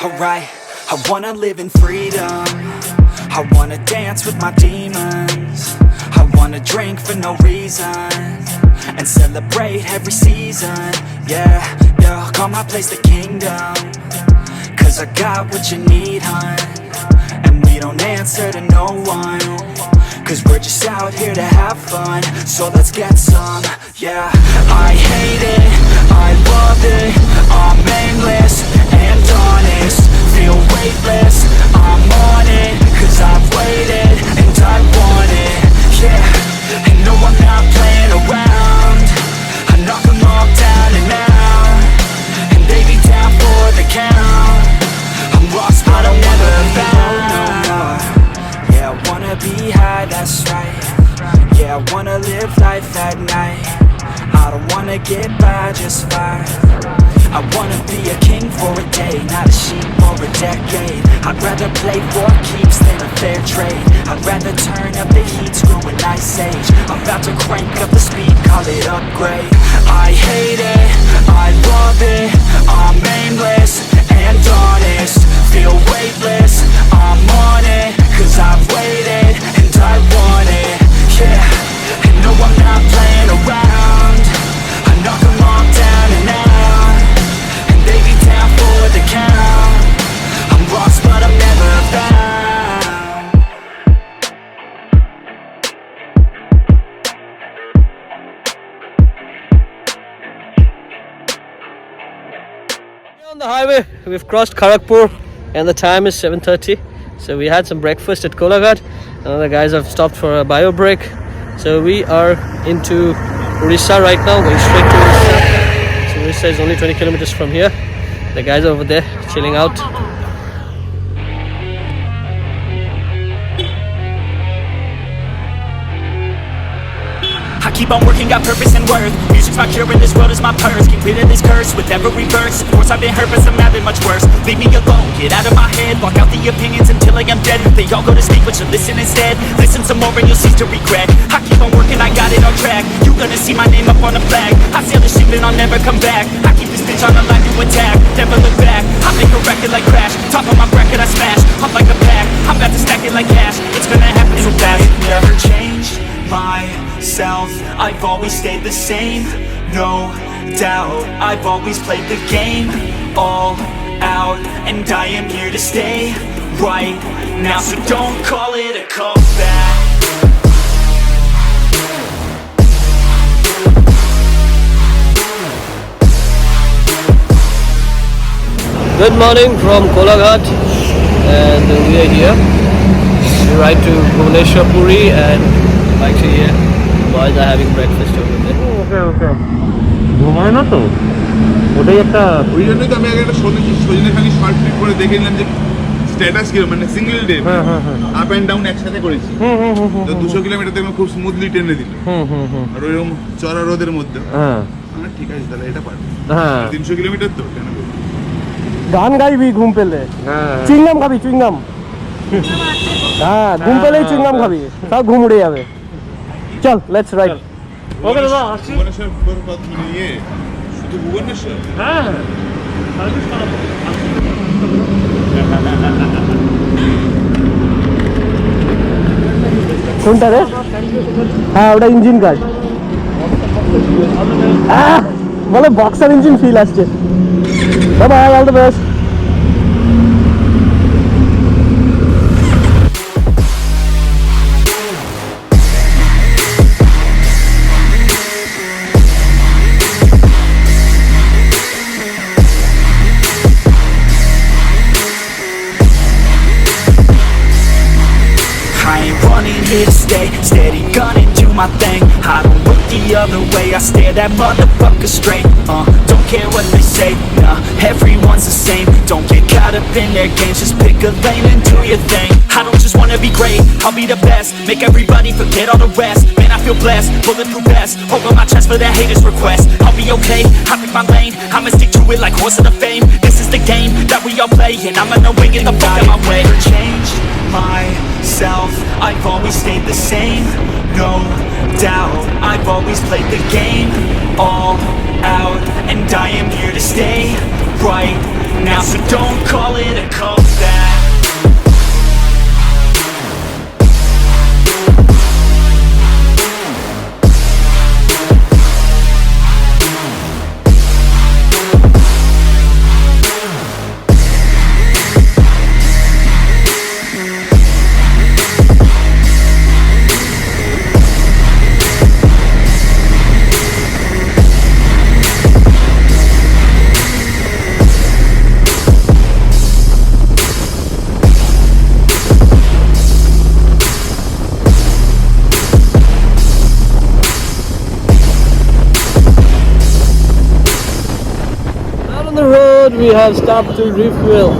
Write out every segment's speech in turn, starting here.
Alright, I wanna live in freedom. I wanna dance with my demons. I wanna drink for no reason and celebrate every season. Yeah, call my place the kingdom. Cause I got what you need, hun. And we don't answer to no one. Cause we're just out here to have fun. So let's get some, yeah. I hate it, I love it. I'm aimless and honest. Feel weightless, I'm on it. Cause I've waited and I want it, yeah. And no, I'm not playing around. I knock them all down and out. And they be down for the count. I'm lost but I'm never found. Yeah, I wanna be high, that's right. Yeah, I wanna live life at night. I don't wanna get by just fine. I wanna be a king for a day, not a sheep for a decade. I'd rather play for keeps than a fair trade. I'd rather turn up the heat, screw an ice age. I'm about to crank up the speed, call it upgrade. I hate it, I love it. I'm aimless and honest. Feel weightless, I'm on it. Cause I've waited and I want it, yeah. And no, I'm not playing around. I knock them all down and out. And they be down for the count. I'm lost but I'm never found. On the highway, we've crossed Kharagpur and the time is 7:30. So we had some breakfast at Kolkata and the guys have stopped for a bio break. So we are into Odisha right now, going straight to Odisha. So Odisha is only 20 kilometers from here. The guys are over there chilling out. I keep on working, got purpose and worth. Music's my cure and this world is my purse. Get rid of this curse with every verse. Of course I've been hurt but some have been much worse. Leave me alone, get out of my head. Block out the opinions until I am dead. They all go to sleep but you listen instead. Listen some more and you'll cease to regret. I keep on working, I got it on track. You gonna see my name up on the flag. I sail the ship and I'll never come back. I keep this bitch on the line to attack. Never look back, I make a record like Crash. Top of my bracket I smash, hop like a pack. I'm about to stack it like cash. It's gonna happen so fast. Never changed myself, I've always stayed the same, no doubt. I've always played the game all out, and I am here to stay right now. So don't call it a comeback. Good morning from Kolkata and we are here. We ride to Bhubaneswar, Puri and actually here boys are having breakfast over there. ওকে ঘুমায় না তো ওটাই একটা ওই জন্যই তো আমি আগে একটা সজনেখালি শর্ট ট্রিপ করে দেখে নিলাম যে স্ট্যাটাস কি মানে single day up and down একসাথে করেছি তো 200 কিলোমিটার থেকে খুব স্মুথলি টেনে দিল আর ওইরকম চড়া রোদের মধ্যে ঠিক আছে তাহলে এটা পারবো 300 কিলোমিটার তো কেন গান গাইবি ঘুম পেলে চুইংগাম খাবি চুইংগাম হ্যাঁ ঘুম পেলেই চুইংগাম খাবি সব ঘুম উড়ে যাবে চল লেটস রাইড ওকে দাদা আসছি ভুবনেশ্বর নিয়ে শুধু ভুবনেশ্বর হ্যাঁ সার্ভিস করাবো কোনটা রে হ্যাঁ ওটা ইঞ্জিন কার্ড বলে বক্সার ইঞ্জিন ফিল আসছে বাবা all the best Here to stay, steady gunning, do my thing. I don't look the other way, I stare that motherfucker straight. Don't care what they say, nah, everyone's the same. Don't get caught up in their games, just pick a lane and do your thing. I don't just wanna be great, I'll be the best. Make everybody forget all the rest. Man, I feel blessed, bulletproof vest over my chest for that haters' request. I'll be okay, I pick my lane, I'ma stick to it like horse of the fame. This is the game that we all play, and I'm gonna win it the fuck out my way. Change myself, I've always stayed the same, no doubt. I've always played the game all out, and I am here to stay right now, so don't call it a comeback. We have stopped to refuel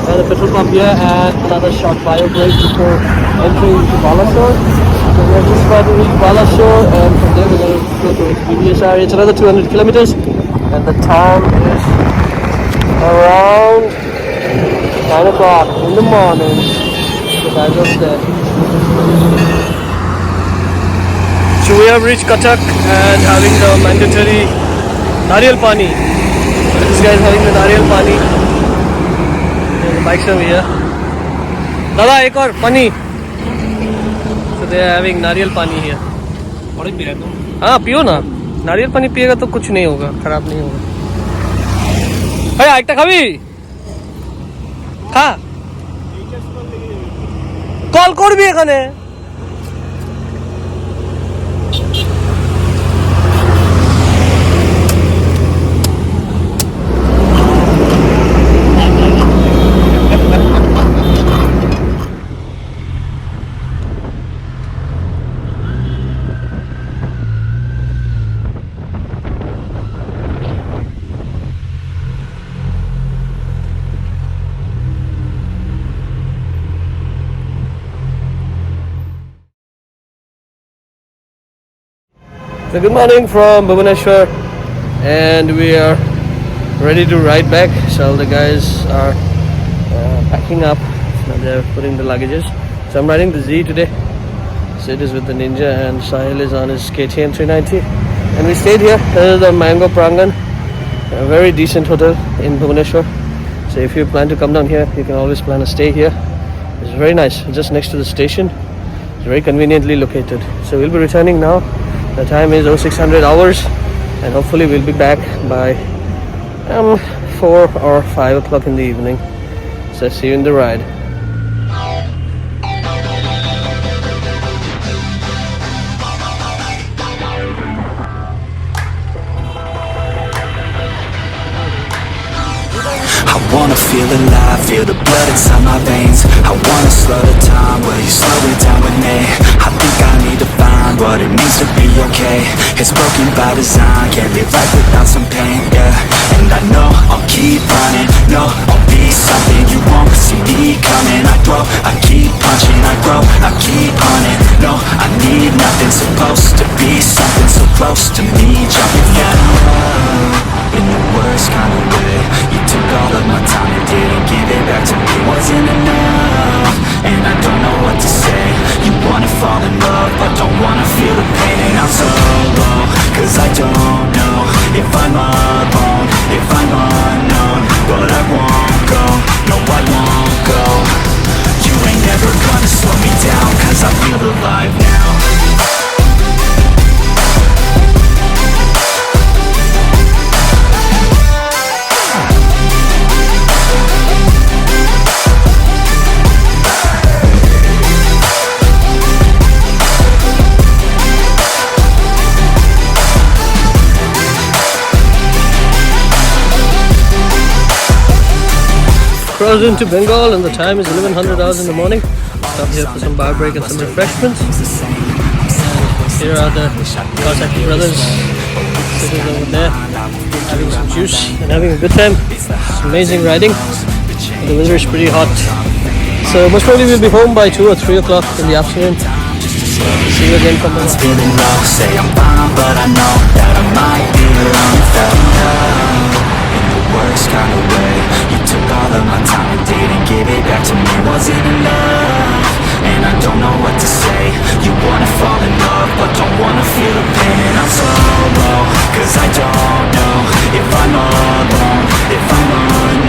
at the petrol pump here and another short bio break before entering into Bhubaneswar. So we are just about to reach Bhubaneswar and from there we're going to go to BBSR. It's another 200 kilometers and the time is around 9 o'clock in the morning. So guys are there. So we have reached Kathak and having the mandatory Nariyal Pani. This guy is having the Nariyal Pani. The bikes over here. Dada, ek aur pani. So they are having Nariyal Pani here. हाँ पियो ना नारियल पानी पिएगा तो कुछ नहीं होगा खराब नहीं होगा भाई आइटा खाबी खा कॉल करबी এখানে So good morning from Bhubaneswar and we are ready to ride back. So all the guys are packing up. Now they are putting the luggages. So I'm riding the Z today. Sid is with the Ninja and Sahil is on his KTM 390. And we stayed here. This is the Mango Prangan, a very decent hotel in Bhubaneswar. So if you plan to come down here, you can always plan a stay here. It's very nice, just next to the station. It's very conveniently located. So we'll be returning now. The time is 0600 hours and hopefully we'll be back by 4 or 5 o'clock in the evening. So see you in the ride. I wanna feel alive, feel the blood inside my veins. I wanna slow the time, will you slow it down with me? I think I need to find what it means to be okay. It's broken by design, can't live life without some pain, yeah. And I know I'll keep running, no, I'll be something you won't see me coming. I grow, I keep punching, I grow, I keep hunting. No, I need nothing, supposed to be something so close to me. Jumping in the worst kind of way. You took all of my time and didn't give it back to me. Wasn't enough, and I don't know what to say. You wanna fall in love, but don't wanna feel the pain. And I'm so low, cause I don't know if I'm alone, if I'm unknown. But I won't go, no I won't go. You ain't never gonna slow me down, cause I feel alive now. Crossed into Bengal and the time is 1100 hours in the morning. Stop here for some bar break and some refreshments. And here are the Kawasaki brothers sitting over there having some juice and having a good time. It's amazing riding. The weather is pretty hot. So most probably we'll be home by 2 or 3 o'clock in the afternoon. See you again from the feeling low, say I'm fine, but I know that I might be alone. Felt love in the worst kind of way. You took all of my time and didn't give it back to me. Wasn't enough, and I don't know what to say. You wanna fall in love, but don't wanna feel the pain. And I'm so low, cause I don't know if I'm alone, if I'm unknown.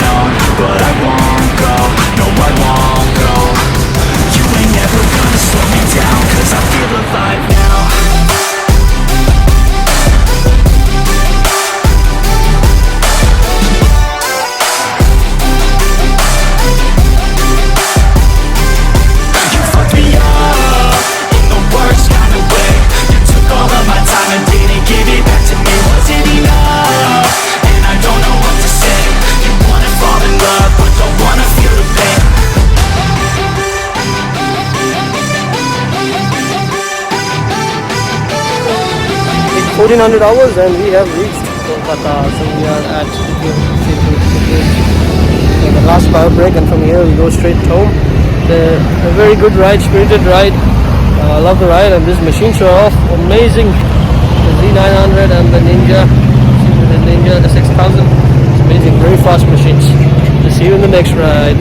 1400 hours and we have reached Kolkata. So we are at the last power break, and from here we go straight home. A very good ride, spirited ride. I love the ride, and this machine show off amazing. The Z900 and the Ninja, the Ninja, the 6000. It's amazing, very fast machines. So see you in the next ride.